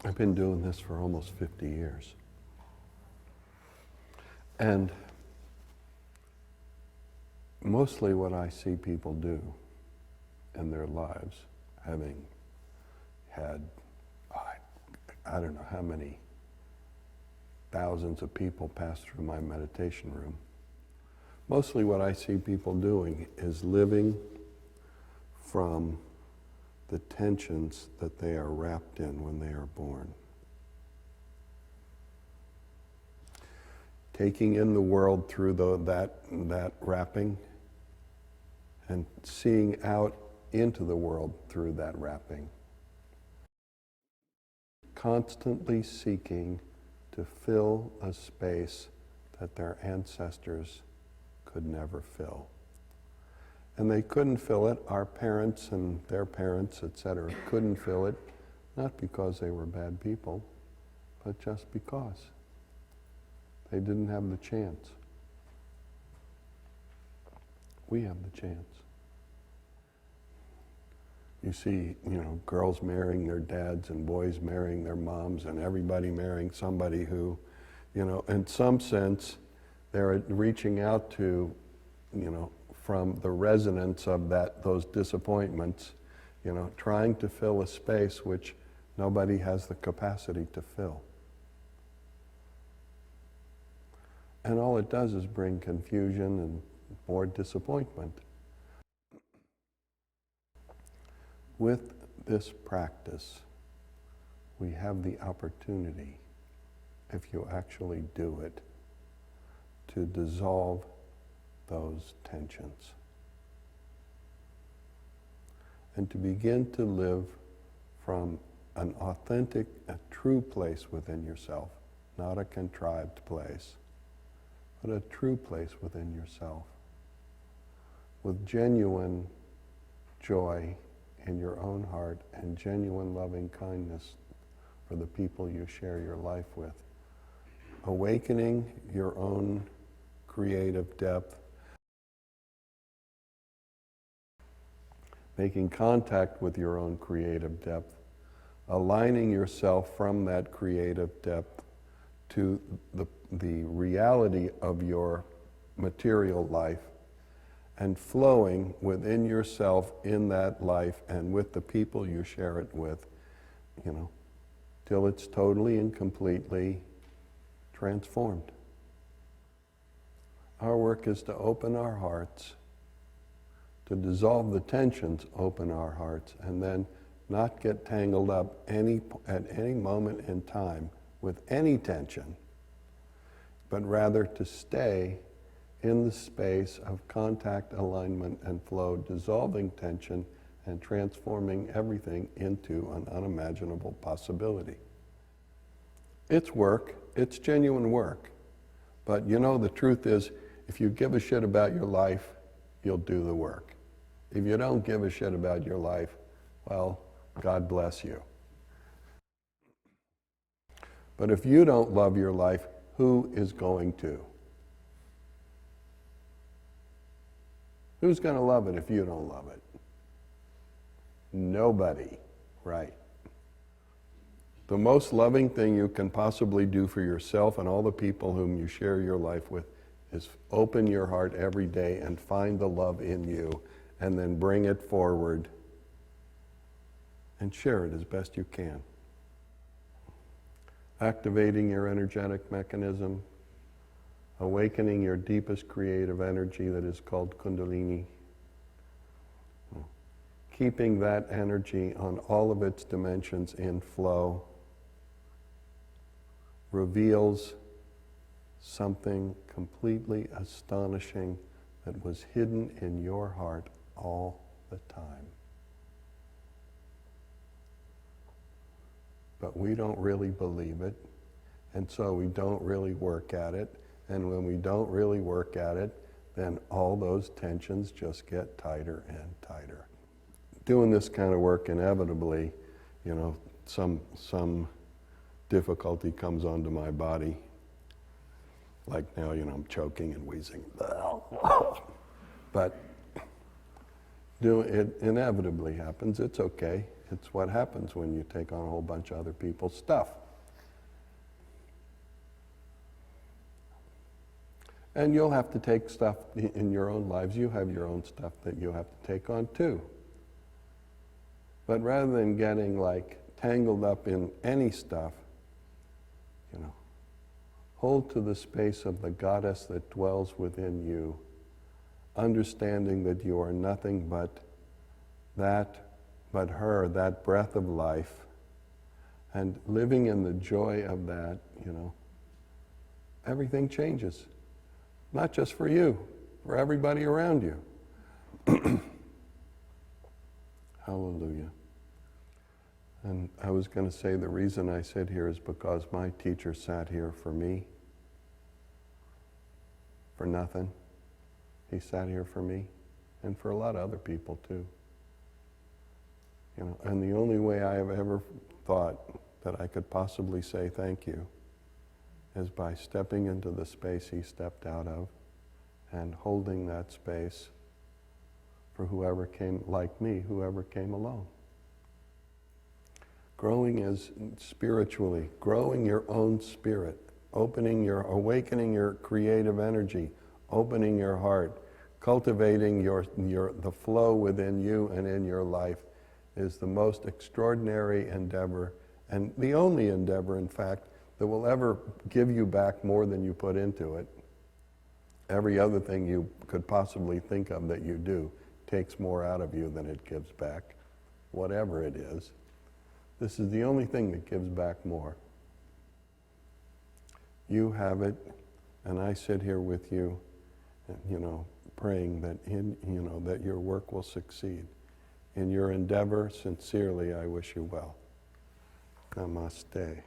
I've been doing this for almost 50 years. And mostly what I see people do in their lives, having had, I don't know how many thousands of people pass through my meditation room, mostly what I see people doing is living from the tensions that they are wrapped in when they are born. Taking in the world through that wrapping and seeing out into the world through that wrapping. Constantly seeking to fill a space that their ancestors could never fill. And they couldn't fill it, our parents and their parents, etc., couldn't fill it, not because they were bad people, but just because. They didn't have the chance. We have the chance. You see, girls marrying their dads and boys marrying their moms and everybody marrying somebody who, in some sense, they're reaching out to, from the resonance of those disappointments, trying to fill a space which nobody has the capacity to fill. And all it does is bring confusion and more disappointment. With this practice, we have the opportunity, if you actually do it, to dissolve those tensions and to begin to live from an authentic, a true place within yourself, not a contrived place, but a true place within yourself, with genuine joy in your own heart and genuine loving kindness for the people you share your life with. Awakening your own creative depth, making contact with your own creative depth, aligning yourself from that creative depth to the reality of your material life, and flowing within yourself in that life and with the people you share it with, till it's totally and completely transformed. Our work is to open our hearts, to dissolve the tensions, open our hearts, and then not get tangled up at any moment in time with any tension, but rather to stay in the space of contact, alignment, and flow, dissolving tension and transforming everything into an unimaginable possibility. It's work, it's genuine work, but the truth is, if you give a shit about your life, you'll do the work. If you don't give a shit about your life, well, God bless you. But if you don't love your life, who is going to? Who's going to love it if you don't love it? Nobody, right? The most loving thing you can possibly do for yourself and all the people whom you share your life with is open your heart every day and find the love in you, and then bring it forward and share it as best you can. Activating your energetic mechanism, awakening your deepest creative energy that is called Kundalini, keeping that energy on all of its dimensions in flow, reveals something completely astonishing that was hidden in your heart all the time. But we don't really believe it, and so we don't really work at it, and when we don't really work at it, then all those tensions just get tighter and tighter. Doing this kind of work, inevitably, some difficulty comes onto my body. Like now, I'm choking and wheezing. But, It inevitably happens. It's okay. It's what happens when you take on a whole bunch of other people's stuff. And you'll have to take stuff in your own lives. You have your own stuff that you have to take on too. But rather than getting like tangled up in any stuff, hold to the space of the goddess that dwells within you, understanding that you are nothing but her, that breath of life, and living in the joy of that, everything changes. Not just for you, for everybody around you. Hallelujah. And I was going to say the reason I sit here is because my teacher sat here for me, for nothing. He sat here for me, and for a lot of other people too. And the only way I have ever thought that I could possibly say thank you is by stepping into the space he stepped out of and holding that space for whoever came, like me, whoever came along. Growing is spiritually, growing your own spirit, awakening your creative energy, opening your heart, cultivating the flow within you and in your life is the most extraordinary endeavor, and the only endeavor, in fact, that will ever give you back more than you put into it. Every other thing you could possibly think of that you do takes more out of you than it gives back, whatever it is. This is the only thing that gives back more. You have it, and I sit here with you, praying that that your work will succeed. In your endeavor, sincerely, I wish you well. Namaste.